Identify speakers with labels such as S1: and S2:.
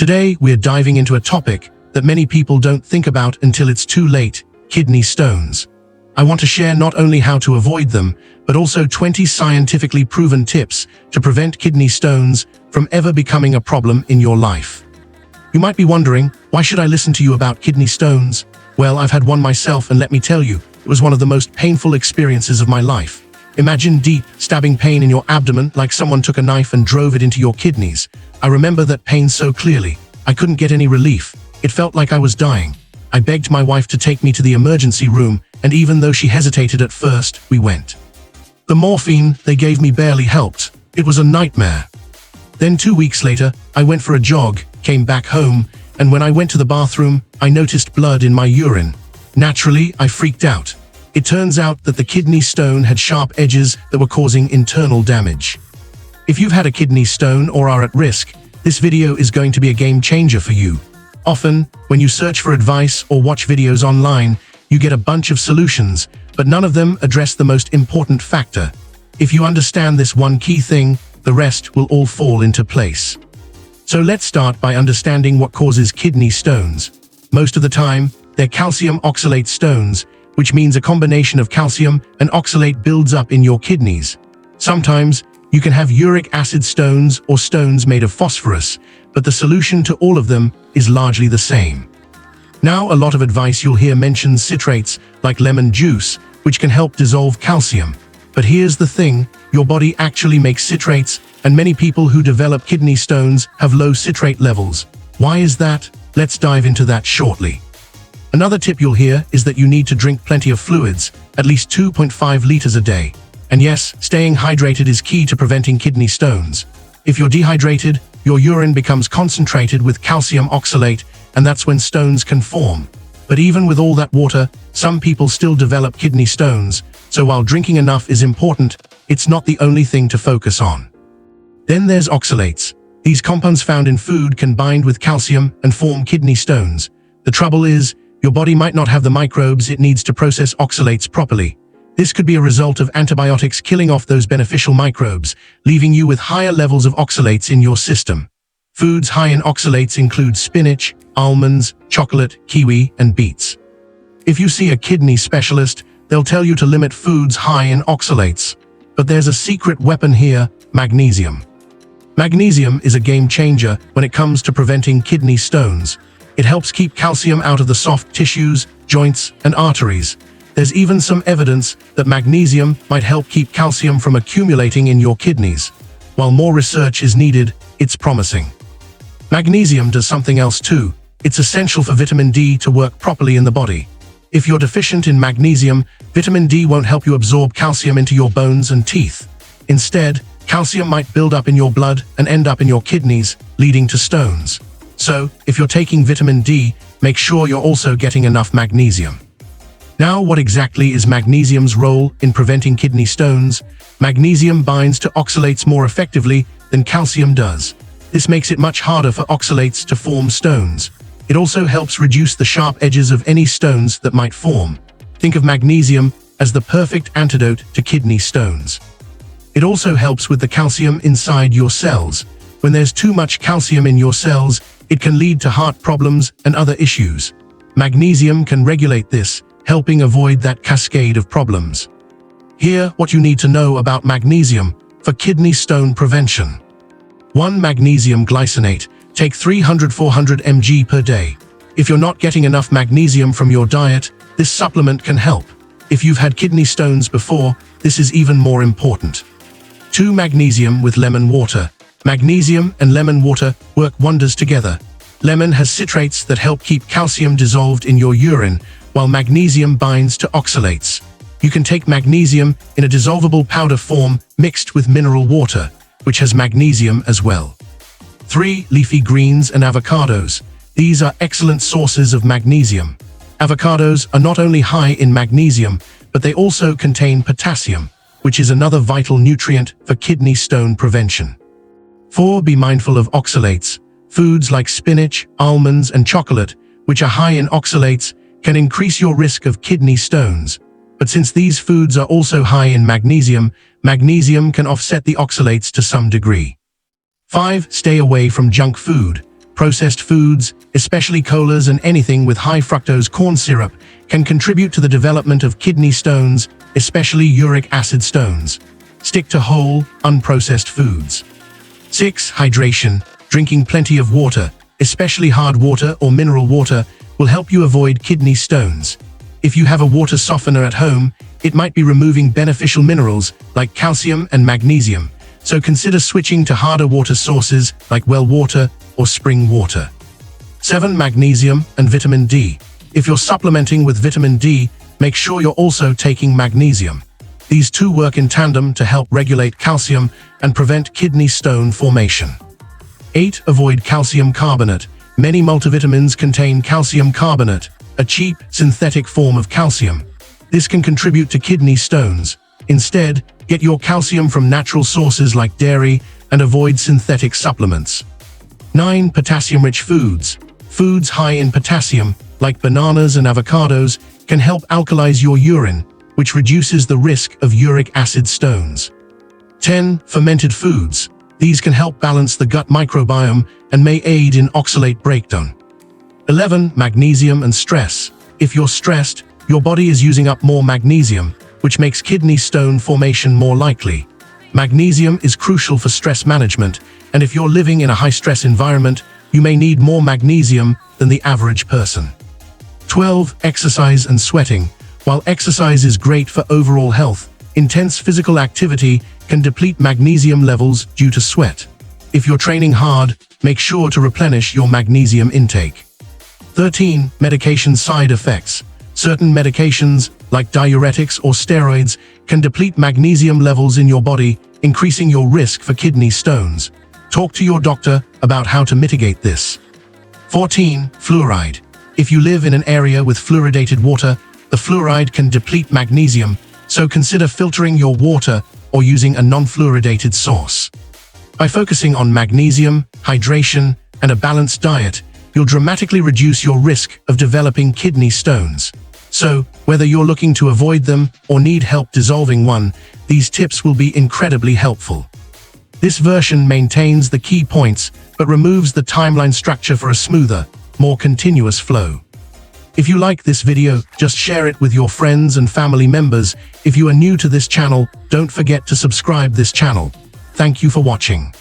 S1: Today, we're diving into a topic that many people don't think about until it's too late: kidney stones. I want to share not only how to avoid them, but also 20 scientifically proven tips to prevent kidney stones from ever becoming a problem in your life. You might be wondering, why should I listen to you about kidney stones? Well, I've had one myself, and let me tell you, it was one of the most painful experiences of my life. Imagine deep, stabbing pain in your abdomen, like someone took a knife and drove it into your kidneys. I remember that pain so clearly. I couldn't get any relief. It felt like I was dying. I begged my wife to take me to the emergency room, and even though she hesitated at first, we went. The morphine they gave me barely helped. It was a nightmare. Then 2 weeks later, I went for a jog, came back home, and when I went to the bathroom, I noticed blood in my urine. Naturally, I freaked out. It turns out that the kidney stone had sharp edges that were causing internal damage. If you've had a kidney stone or are at risk, this video is going to be a game changer for you. Often, when you search for advice or watch videos online, you get a bunch of solutions, but none of them address the most important factor. If you understand this one key thing, the rest will all fall into place. So let's start by understanding what causes kidney stones. Most of the time, they're calcium oxalate stones, which means a combination of calcium and oxalate builds up in your kidneys. Sometimes, you can have uric acid stones or stones made of phosphorus, but the solution to all of them is largely the same. Now, a lot of advice you'll hear mentions citrates, like lemon juice, which can help dissolve calcium. But here's the thing, your body actually makes citrates, and many people who develop kidney stones have low citrate levels. Why is that? Let's dive into that shortly. Another tip you'll hear is that you need to drink plenty of fluids, at least 2.5 liters a day. And yes, staying hydrated is key to preventing kidney stones. If you're dehydrated, your urine becomes concentrated with calcium oxalate, and that's when stones can form. But even with all that water, some people still develop kidney stones, so while drinking enough is important, it's not the only thing to focus on. Then there's oxalates. These compounds found in food can bind with calcium and form kidney stones. The trouble is, your body might not have the microbes it needs to process oxalates properly. This could be a result of antibiotics killing off those beneficial microbes, leaving you with higher levels of oxalates in your system. Foods high in oxalates include spinach, almonds, chocolate, kiwi, and beets. If you see a kidney specialist, they'll tell you to limit foods high in oxalates. But there's a secret weapon here: magnesium. Magnesium is a game changer when it comes to preventing kidney stones. It helps keep calcium out of the soft tissues, joints, and arteries. There's even some evidence that magnesium might help keep calcium from accumulating in your kidneys. While more research is needed, it's promising. Magnesium does something else too. It's essential for vitamin D to work properly in the body. If you're deficient in magnesium, vitamin D won't help you absorb calcium into your bones and teeth. Instead, calcium might build up in your blood and end up in your kidneys, leading to stones. So, if you're taking vitamin D, make sure you're also getting enough magnesium. Now, what exactly is magnesium's role in preventing kidney stones? Magnesium binds to oxalates more effectively than calcium does. This makes it much harder for oxalates to form stones. It also helps reduce the sharp edges of any stones that might form. Think of magnesium as the perfect antidote to kidney stones. It also helps with the calcium inside your cells. When there's too much calcium in your cells, it can lead to heart problems and other issues. Magnesium can regulate this, helping avoid that cascade of problems. Here, what you need to know about magnesium for kidney stone prevention. 1. Magnesium glycinate. Take 300-400 mg per day. If you're not getting enough magnesium from your diet, this supplement can help. If you've had kidney stones before, this is even more important. 2. Magnesium with lemon water. Magnesium and lemon water work wonders together. Lemon has citrates that help keep calcium dissolved in your urine, while magnesium binds to oxalates. You can take magnesium in a dissolvable powder form mixed with mineral water, which has magnesium as well. 3. Leafy greens and avocados. These are excellent sources of magnesium. Avocados are not only high in magnesium, but they also contain potassium, which is another vital nutrient for kidney stone prevention. 4. Be mindful of oxalates. Foods like spinach, almonds, and chocolate, which are high in oxalates, can increase your risk of kidney stones. But since these foods are also high in magnesium, magnesium can offset the oxalates to some degree. 5. Stay away from junk food. Processed foods, especially colas and anything with high fructose corn syrup, can contribute to the development of kidney stones, especially uric acid stones. Stick to whole, unprocessed foods. 6. Hydration. Drinking plenty of water, especially hard water or mineral water, will help you avoid kidney stones. If you have a water softener at home, it might be removing beneficial minerals like calcium and magnesium, so consider switching to harder water sources like well water or spring water. 7. Magnesium and vitamin D. If you're supplementing with vitamin D, make sure you're also taking magnesium. These two work in tandem to help regulate calcium and prevent kidney stone formation. 8. Avoid calcium carbonate. Many multivitamins contain calcium carbonate, a cheap, synthetic form of calcium. This can contribute to kidney stones. Instead, get your calcium from natural sources like dairy and avoid synthetic supplements. 9. Potassium-rich foods. Foods high in potassium, like bananas and avocados, can help alkalize your urine, which reduces the risk of uric acid stones. 10. Fermented foods. These can help balance the gut microbiome and may aid in oxalate breakdown. 11. Magnesium and stress. If you're stressed, your body is using up more magnesium, which makes kidney stone formation more likely. Magnesium is crucial for stress management, and if you're living in a high-stress environment, you may need more magnesium than the average person. 12. Exercise and sweating. While exercise is great for overall health, intense physical activity can deplete magnesium levels due to sweat. If you're training hard, make sure to replenish your magnesium intake. 13. Medication side effects. Certain medications, like diuretics or steroids, can deplete magnesium levels in your body, increasing your risk for kidney stones. Talk to your doctor about how to mitigate this. 14. Fluoride. If you live in an area with fluoridated water, the fluoride can deplete magnesium, so consider filtering your water or using a non-fluoridated source. By focusing on magnesium, hydration, and a balanced diet, you'll dramatically reduce your risk of developing kidney stones. So, whether you're looking to avoid them or need help dissolving one, these tips will be incredibly helpful. This version maintains the key points, but removes the timeline structure for a smoother, more continuous flow. If you like this video, just share it with your friends and family members. If you are new to this channel, don't forget to subscribe this channel. Thank you for watching.